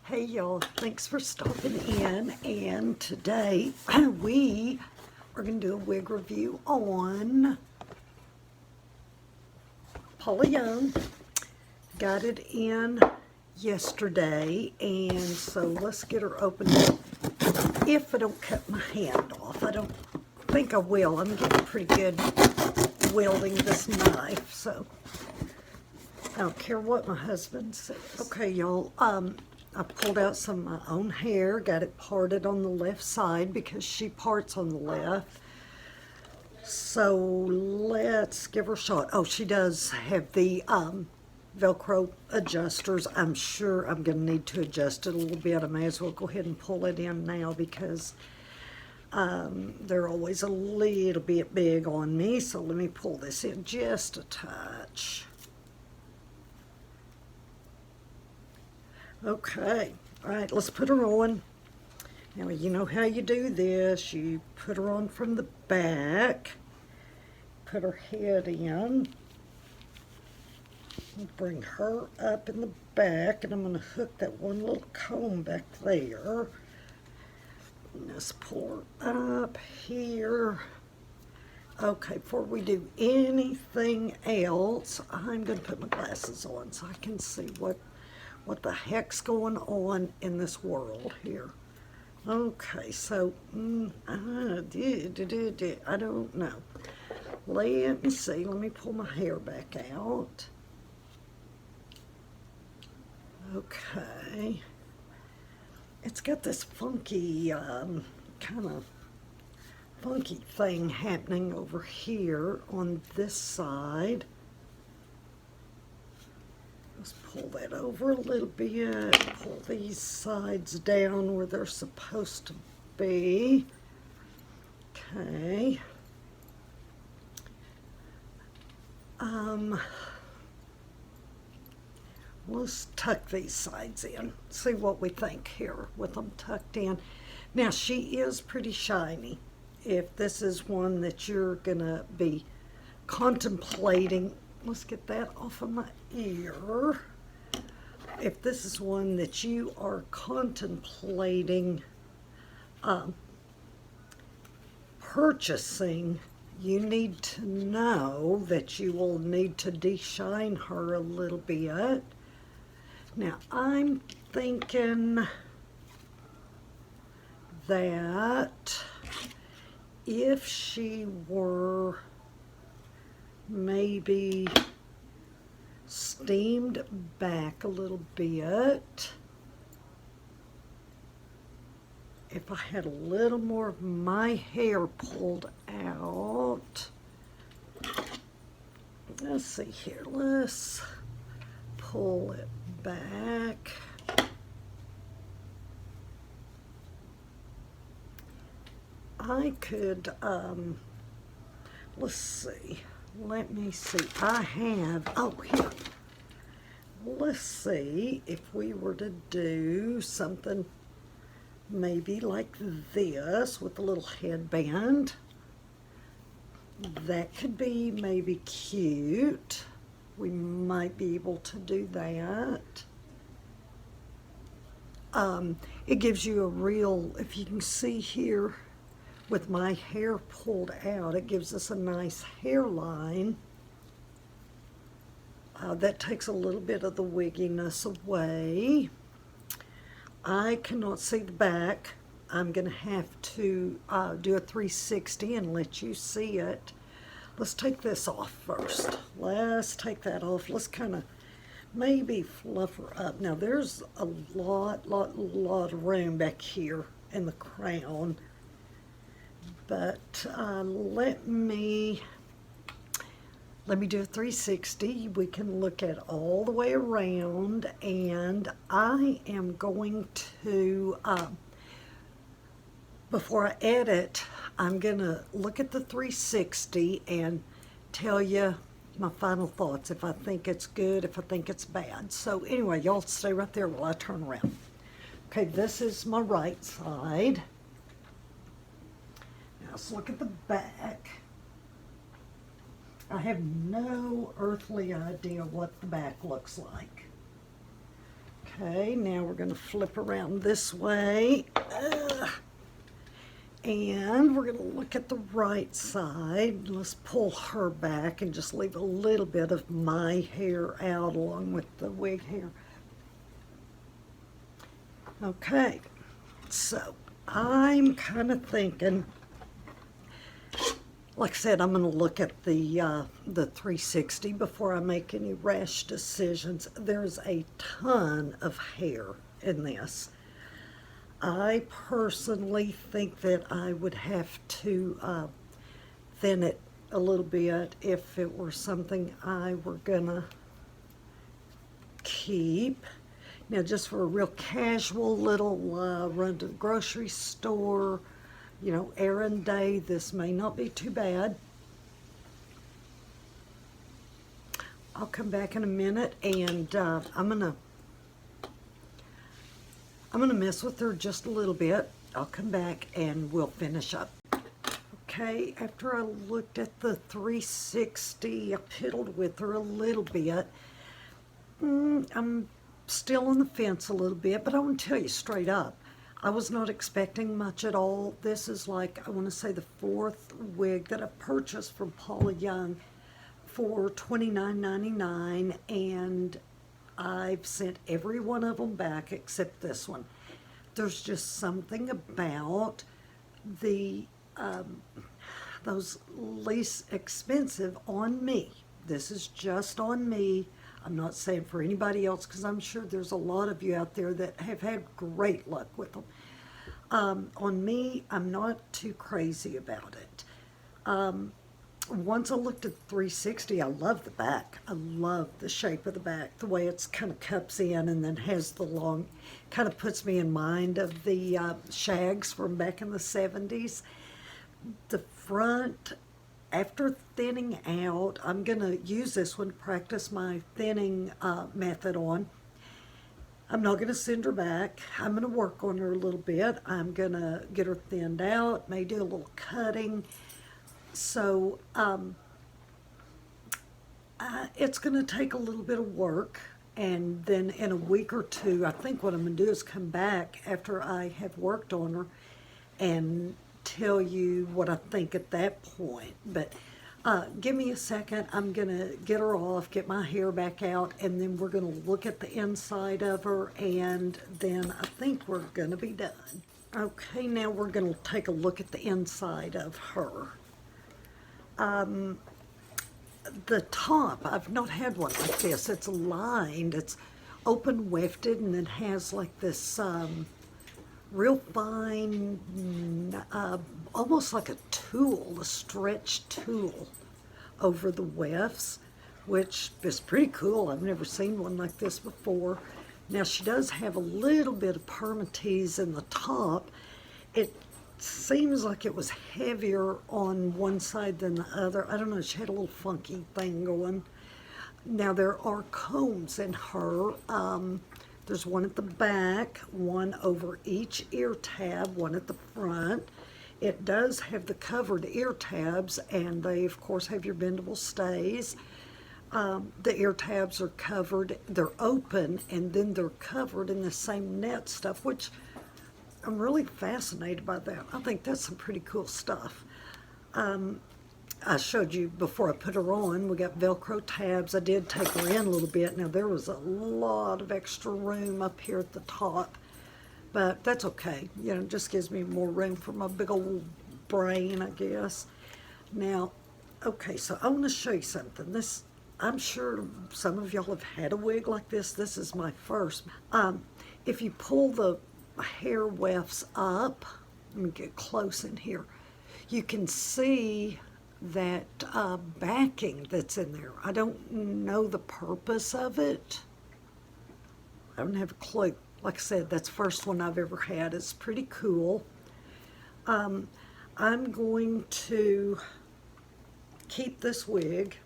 Hey y'all, thanks for stopping in. And today we are going to do a wig review on Paula Young. Got it in yesterday, and so let's get her open. If I don't cut my hand off, I don't think I will. I'm getting pretty good wielding this knife, so I don't care what my husband says. Okay, y'all, I pulled out some of my own hair, got it parted on the left side because she parts on the left. So let's give her a shot. Oh, she does have the Velcro adjusters. I'm sure I'm going to need to adjust it a little bit. I may as well go ahead and pull it in now because they're always a little bit big on me. So let me pull this in just a touch. Okay, all right, let's put her on. Now, you know how you do this. You put her on from the back, put her head in, bring her up in the back, and I'm going to hook that one little comb back there. Let's pull her up here. Okay, before we do anything else, I'm going to put my glasses on so I can see what the heck's going on in this world here. Okay, so I don't know. Let me see. Let me pull my hair back out. Okay. It's got this funky, kind of funky thing happening over here on this side. Let's pull that over a little bit, pull these sides down where they're supposed to be. Okay. Let's tuck these sides in, see what we think here with them tucked in. Now, she is pretty shiny. If this is one that you're gonna be contemplating, let's get that off of my ear. If this is one that you are contemplating purchasing, you need to know that you will need to de-shine her a little bit. Now, I'm thinking that if she were maybe steamed back a little bit, if I had a little more of my hair pulled out, let's see here, let's pull it back. I could, let's see. Let me see. I have, oh, here. Let's see if we were to do something maybe like this with a little headband. That could be maybe cute. We might be able to do that. It gives you a real, if you can see here, with my hair pulled out, it gives us a nice hairline. That takes a little bit of the wigginess away. I cannot see the back. I'm going to have to do a 360 and let you see it. Let's take this off first. Let's take that off. Let's kind of maybe fluff her up. Now, there's a lot of room back here in the crown. But let me do a 360. We can look at all the way around, and I am going to, before I edit, I'm going to look at the 360 and tell you my final thoughts, if I think it's good, if I think it's bad. So anyway, y'all stay right there while I turn around. Okay, this is my right side. Let's look at the back. I have no earthly idea what the back looks like. Okay, now we're going to flip around this way. And we're going to look at the right side. Let's pull her back and just leave a little bit of my hair out along with the wig hair. Okay, so I'm kind of thinking, like I said, I'm going to look at the 360 before I make any rash decisions. There's a ton of hair in this. I personally think that I would have to thin it a little bit if it were something I were gonna keep. Now, just for a real casual little run to the grocery store, you know, errand day, this may not be too bad. I'll come back in a minute, and I'm gonna mess with her just a little bit. I'll come back and we'll finish up. Okay, after I looked at the 360, I piddled with her a little bit. I'm still on the fence a little bit, but I want to tell you straight up, I was not expecting much at all. This is like, I want to say, the fourth wig that I purchased from Paula Young for $29.99, and I've sent every one of them back except this one. There's just something about the those least expensive on me. This is just on me. I'm not saying for anybody else, because I'm sure there's a lot of you out there that have had great luck with them. On me, I'm not too crazy about it. Once I looked at 360, I love the back. I love the shape of the back, the way it's kind of cups in and then has the long, kind of puts me in mind of the shags from back in the 70s. The front, after thinning out, I'm going to use this one to practice my thinning method on. I'm not going to send her back. I'm going to work on her a little bit. I'm going to get her thinned out, may do a little cutting. So it's going to take a little bit of work, and then in a week or two, I think what I'm going to do is come back after I have worked on her and tell you what I think at that point. But give me a second. I'm going to get her off, get my hair back out, and then we're going to look at the inside of her, and then I think we're going to be done. Okay, now we're going to take a look at the inside of her. The top, I've not had one like this. It's lined, it's open wefted, and it has like this real fine, almost like a tool, a stretch tool over the wefts, which is pretty cool. I've never seen one like this before. Now, she does have a little bit of permatease in the top. It seems like it was heavier on one side than the other. I don't know, she had a little funky thing going. Now, there are combs in her. There's one at the back, one over each ear tab, one at the front. It does have the covered ear tabs, and they, of course, have your bendable stays. The ear tabs are covered, they're open, and then they're covered in the same net stuff, which I'm really fascinated by that. I think that's some pretty cool stuff. I showed you before I put her on, we got Velcro tabs. I did take her in a little bit. Now, there was a lot of extra room up here at the top, but that's okay. You know, it just gives me more room for my big old brain, I guess. Now, okay, so I want to show you something. This, I'm sure some of y'all have had a wig like this. This is my first. If you pull the hair wefts up, let me get close in here, you can see that backing that's in there. I don't know the purpose of it. I don't have a clue. Like I said, that's the first one I've ever had. It's pretty cool. I'm going to keep this wig.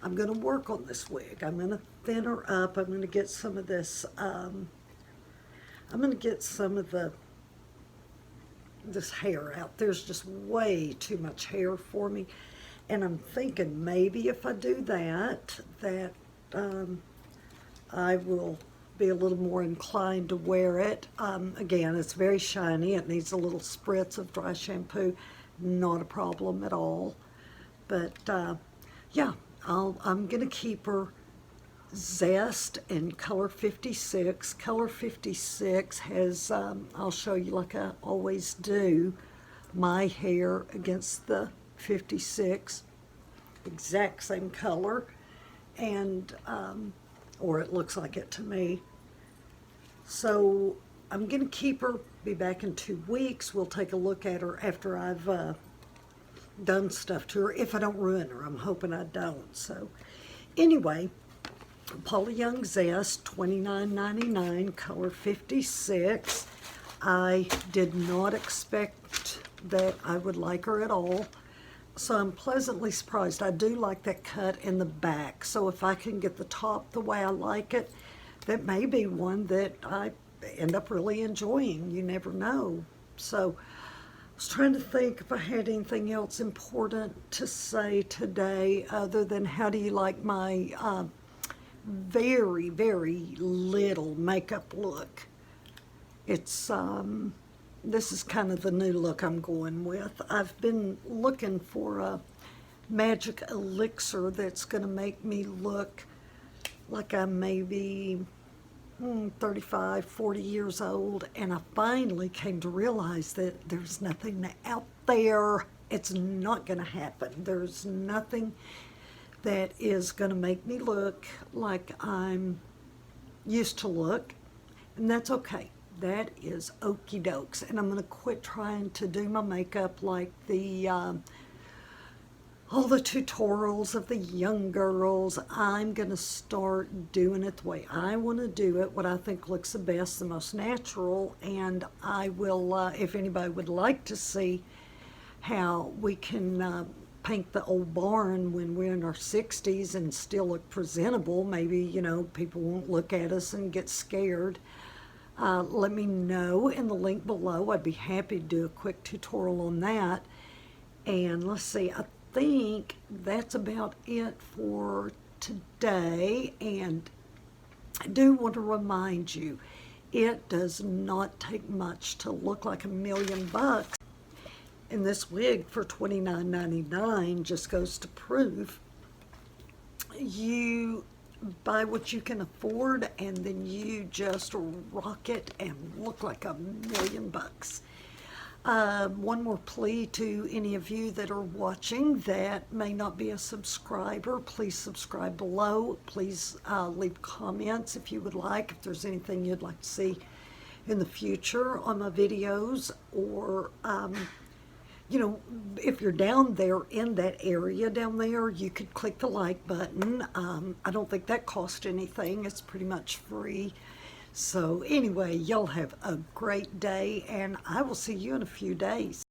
I'm going to work on this wig. I'm going to thin her up. I'm going to get some of this, I'm going to get some of this hair out. There's just way too much hair for me. And I'm thinking maybe if I do that, I will be a little more inclined to wear it. Again, it's very shiny. It needs a little spritz of dry shampoo. Not a problem at all. But yeah, I'm going to keep her Zest in color 56. Color 56 has, I'll show you like I always do, my hair against the 56. Exact same color. And, or it looks like it to me. So I'm going to keep her, be back in 2 weeks. We'll take a look at her after I've done stuff to her, if I don't ruin her. I'm hoping I don't. So anyway, Paula Young Zest, $29.99, color 56. I did not expect that I would like her at all, so I'm pleasantly surprised. I do like that cut in the back, so if I can get the top the way I like it, that may be one that I end up really enjoying. You never know. So I was trying to think if I had anything else important to say today other than how do you like my very, very little makeup look. It's, this is kind of the new look I'm going with. I've been looking for a magic elixir that's going to make me look like I'm maybe 35, 40 years old, and I finally came to realize that there's nothing out there. It's not going to happen. There's nothing that is going to make me look like I'm used to look, and that's okay. That is okie dokes, and I'm going to quit trying to do my makeup like the all the tutorials of the young girls. I'm going to start doing it the way I want to do it, what I think looks the best, the most natural, and I will, if anybody would like to see how we can paint the old barn when we're in our 60s and still look presentable, maybe, you know, people won't look at us and get scared. Let me know in the link below. I'd be happy to do a quick tutorial on that. And let's see, I think that's about it for today. And I do want to remind you, it does not take much to look like $1,000,000. And this wig for $29.99 just goes to prove you buy what you can afford, and then you just rock it and look like $1,000,000. One more plea to any of you that are watching that may not be a subscriber. Please subscribe below. Please leave comments if you would like, if there's anything you'd like to see in the future on my videos, or you know, if you're down there in that area down there, you could click the like button. I don't think that costs anything. It's pretty much free. So anyway, y'all have a great day, and I will see you in a few days.